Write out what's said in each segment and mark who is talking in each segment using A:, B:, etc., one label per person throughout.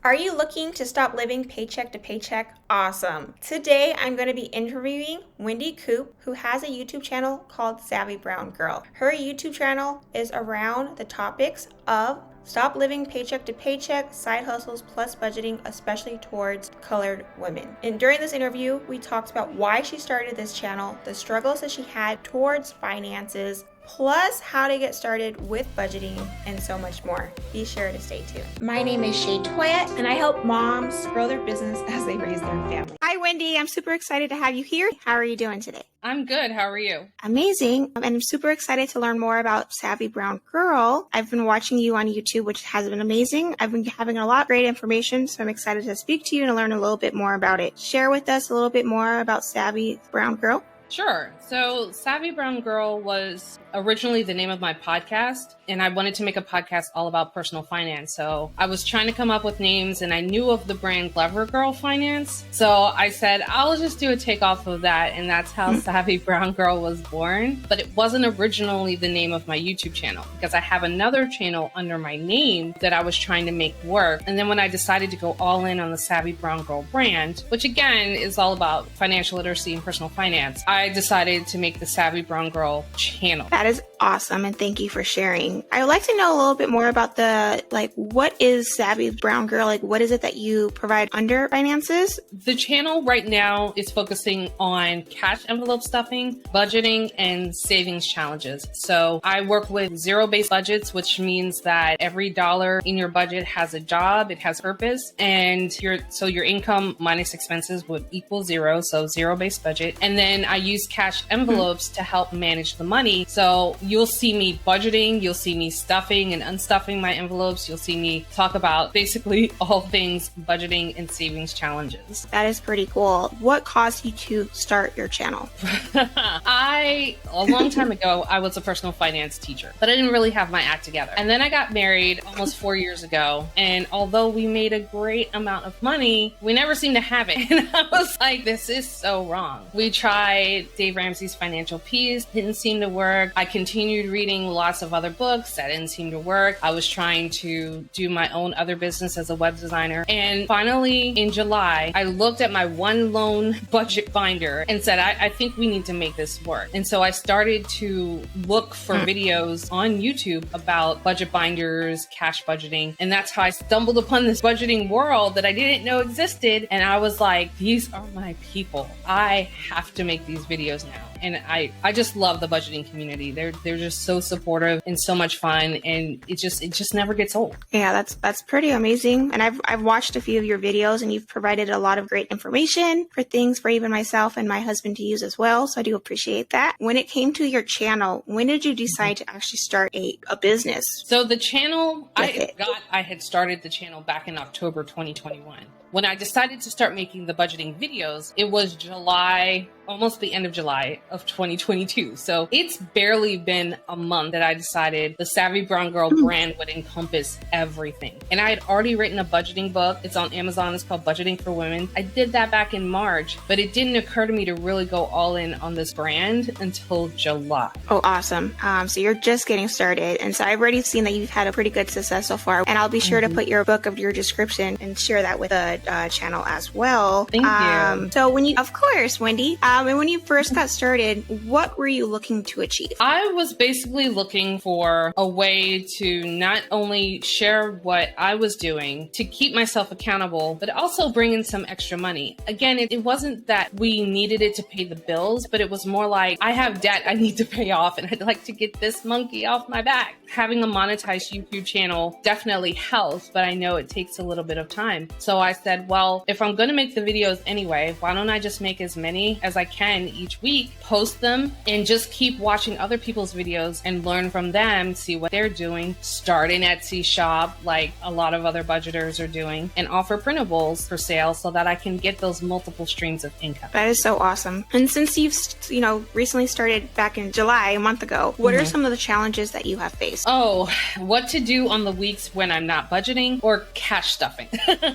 A: Are you looking to stop living paycheck to paycheck? Awesome. Today, I'm going to be interviewing Wendy Coop, who has a YouTube channel called Savvy Brown Girl. Her YouTube channel is around the topics of stop living paycheck to paycheck, side hustles, plus budgeting, especially towards colored women. And during this interview, we talked about why she started this channel, the struggles that she had towards finances, plus how to get started with budgeting, and so much more. Be sure to stay tuned. My name is Shay Toya, and I help moms grow their business as they raise their family. Hi, Wendy. I'm super excited to have you here. How are you doing today?
B: I'm good. How are you?
A: Amazing. And I'm super excited to learn more about Savvy Brown Girl. I've been watching you on YouTube, which has been amazing. I've been having a lot of great information, so I'm excited to speak to you and learn a little bit more about it. Share with us a little bit more about Savvy Brown Girl.
B: Sure. So Savvy Brown Girl was originally the name of my podcast, and I wanted to make a podcast all about personal finance. So I was trying to come up with names, and I knew of the brand Clever Girl Finance. So I said, I'll just do a takeoff of that, and that's how Savvy Brown Girl was born. But it wasn't originally the name of my YouTube channel, because I have another channel under my name that I was trying to make work. And then when I decided to go all in on the Savvy Brown Girl brand, which again is all about financial literacy and personal finance, I decided to make the Savvy Brown Girl channel.
A: That is awesome, and thank you for sharing. I would like to know a little bit more about what is Savvy Brown Girl? What is it that you provide under finances?
B: The channel right now is focusing on cash envelope stuffing, budgeting, and savings challenges. So I work with zero-based budgets, which means that every dollar in your budget has a job, it has purpose, and your income minus expenses would equal zero, so zero-based budget. And then I use cash envelopes to help manage the money. So you'll see me budgeting, you'll see me stuffing and unstuffing my envelopes. You'll see me talk about basically all things budgeting and savings challenges.
A: That is pretty cool. What caused you to start your channel?
B: A long time ago, I was a personal finance teacher, but I didn't really have my act together. And then I got married almost 4 years ago. And although we made a great amount of money, we never seemed to have it. And I was like, this is so wrong. We tried Dave Ramsey's Financial Peace, didn't seem to work. I continued reading lots of other books that didn't seem to work. I was trying to do my own other business as a web designer. And finally, in July, I looked at my one loan budget binder and said, I think we need to make this work. And so I started to look for videos on YouTube about budget binders, cash budgeting. And that's how I stumbled upon this budgeting world that I didn't know existed. And I was like, these are my people. I have to make these videos now. And I just love the budgeting community. They're just so supportive and so much fun, and it just never gets old.
A: Yeah, that's pretty amazing. And I've watched a few of your videos, and you've provided a lot of great information for things for even myself and my husband to use as well. So I do appreciate that. When it came to your channel, when did you decide to actually start a business?
B: So the channel, I had started the channel back in October 2021. When I decided to start making the budgeting videos, it was July, almost the end of July of 2022. So it's barely been a month that I decided the Savvy Brown Girl brand would encompass everything. And I had already written a budgeting book. It's on Amazon. It's called Budgeting for Women. I did that back in March, but it didn't occur to me to really go all in on this brand until July.
A: Oh, awesome. So you're just getting started. And so I've already seen that you've had a pretty good success so far. And I'll be sure to put your book of your description and share that with the channel as well.
B: Thank you.
A: So of course, Wendy, and when you first got started, what were you looking to achieve?
B: I was basically looking for a way to not only share what I was doing to keep myself accountable, but also bring in some extra money. Again, it wasn't that we needed it to pay the bills, but it was more like, I have debt I need to pay off, and I'd like to get this monkey off my back. Having a monetized YouTube channel definitely helps, but I know it takes a little bit of time. So I said, well, if I'm going to make the videos anyway, why don't I just make as many as I can each week, post them, and just keep watching other people's videos and learn from them, see what they're doing, start an Etsy shop like a lot of other budgeters are doing, and offer printables for sale so that I can get those multiple streams of income.
A: That is so awesome. And since you've, recently started back in July, a month ago, what are some of the challenges that you have faced?
B: Oh, what to do on the weeks when I'm not budgeting or cash stuffing.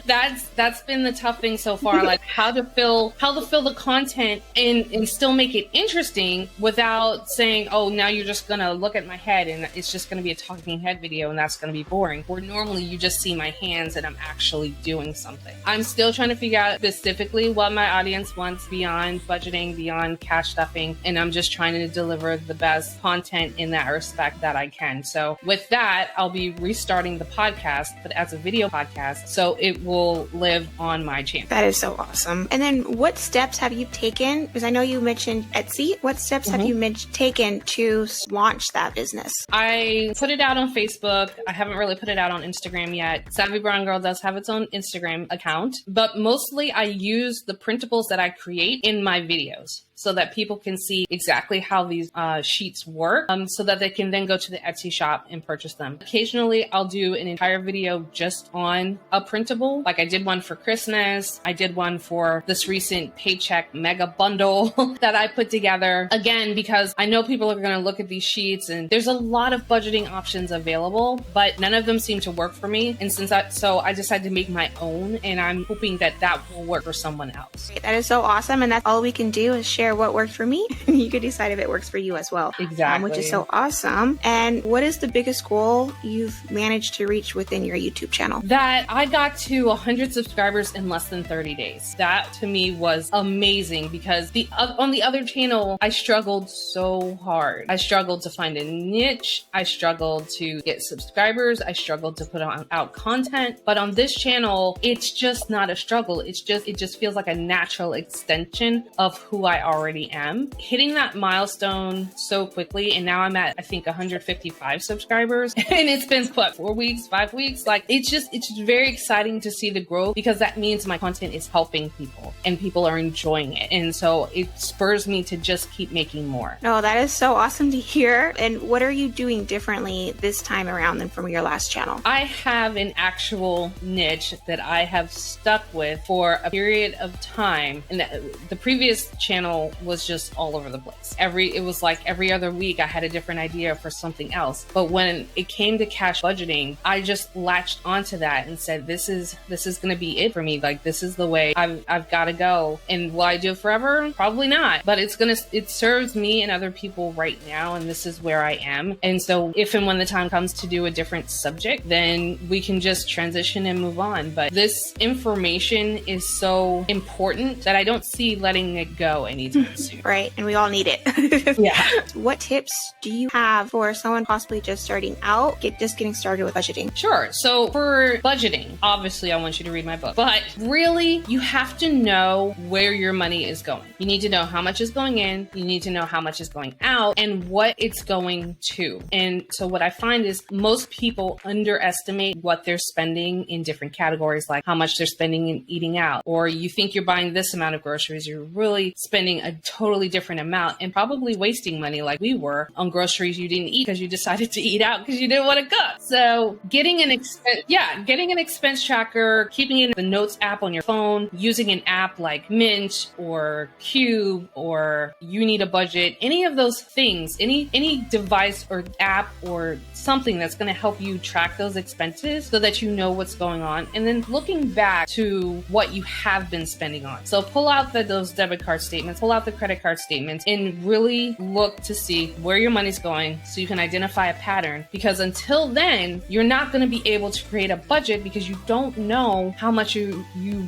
B: That's been the tough thing so far. Like how to fill the content and still make it interesting without saying, oh, now you're just going to look at my head and it's just going to be a talking head video and that's going to be boring. Where normally you just see my hands and I'm actually doing something. I'm still trying to figure out specifically what my audience wants beyond budgeting, beyond cash stuffing. And I'm just trying to deliver the best content in that respect that I can. So with that, I'll be restarting the podcast, but as a video podcast, so it will live on my channel.
A: That is so awesome. And then what steps have you taken? Because I know you mentioned Etsy. What steps have you taken to launch that business?
B: I put it out on Facebook. I haven't really put it out on Instagram yet. Savvy Brown Girl does have its own Instagram account, but mostly I use the printables that I create in my videos, so that people can see exactly how these sheets work, so that they can then go to the Etsy shop and purchase them. Occasionally, I'll do an entire video just on a printable. Like I did one for Christmas. I did one for this recent paycheck mega bundle that I put together. Again, because I know people are going to look at these sheets and there's a lot of budgeting options available, but none of them seem to work for me. And so I decided to make my own, and I'm hoping that that will work for someone else.
A: That is so awesome. And that's all we can do is share what worked for me. You could decide if it works for you as well.
B: Exactly.
A: Which is so awesome. And what is the biggest goal you've managed to reach within your YouTube channel?
B: That I got to 100 subscribers in less than 30 days. That to me was amazing, because on the other channel, I struggled so hard. I struggled to find a niche. I struggled to get subscribers. I struggled to put out content. But on this channel, it's just not a struggle. It just feels like a natural extension of who I already am. Hitting that milestone so quickly, and now I'm at, I think, 155 subscribers, and it's been what, 4 weeks, 5 weeks? Like it's just very exciting to see the growth, because that means my content is helping people and people are enjoying it. And so it spurs me to just keep making more.
A: No, that is so awesome to hear. And what are you doing differently this time around than from your last channel?
B: I have an actual niche that I have stuck with for a period of time. And the previous channel was just all over the place. It was like every other week I had a different idea for something else. But when it came to cash budgeting, I just latched onto that and said, this is going to be it for me. Like, this is the way I've got to go. And will I do it forever? Probably not. But it serves me and other people right now. And this is where I am. And so if and when the time comes to do a different subject, then we can just transition and move on. But this information is so important that I don't see letting it go anytime soon.
A: Right. And we all need it.
B: Yeah.
A: What tips do you have for someone possibly just starting out, just getting started with budgeting?
B: Sure. So for budgeting, obviously I want you to read my book, but really you have to know where your money is going. You need to know how much is going in, you need to know how much is going out, and what it's going to. And so what I find is most people underestimate what they're spending in different categories, like how much they're spending in eating out, or you think you're buying this amount of groceries, you're really spending a totally different amount and probably wasting money, like we were, on groceries you didn't eat because you decided to eat out because you didn't want to cook. So getting an expense tracker, keeping it in the Notes app on your phone, using an app like Mint or Cube or You Need a Budget, any of those things, any device or app or something that's going to help you track those expenses so that you know what's going on. And then looking back to what you have been spending on. So pull out those debit card statements, pull out the credit card statements, and really look to see where your money's going so you can identify a pattern. Because until then, you're not going to be able to create a budget because you don't know how much you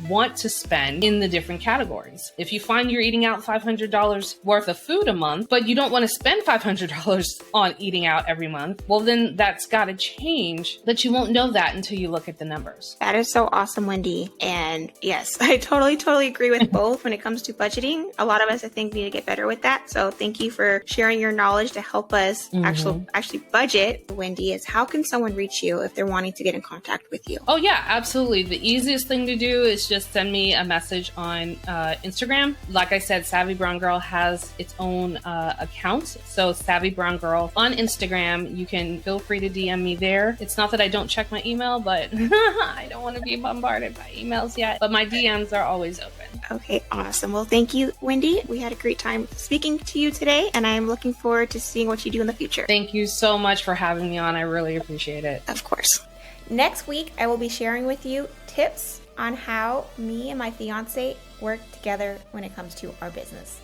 B: want to spend in the different categories. If you find you're eating out $500 worth of food a month, but you don't want to spend $500 on eating out every month, well, then that's got to change, but you won't know that until you look at the numbers.
A: That is so awesome, Wendy. And yes, I totally agree with both when it comes to budgeting. A lot of us, I think, need to get better with that. So thank you for sharing your knowledge to help us actually budget. Wendy, is how can someone reach you if they're wanting to get in contact with you?
B: Oh yeah, absolutely. The easiest thing to do is just send me a message on Instagram. Like I said, Savvy Brown Girl has its own account. So Savvy Brown Girl on Instagram, you can feel free to DM me there. It's not that I don't check my email, but I don't want to be bombarded by emails yet. But my DMs are always open.
A: Okay, awesome. Well, thank you, Wendy. We had a great time speaking to you today, and I'm looking forward to seeing what you do in the future.
B: Thank you so much for having me on. I really appreciate it.
A: Of course. Next week, I will be sharing with you tips on how me and my fiance work together when it comes to our business.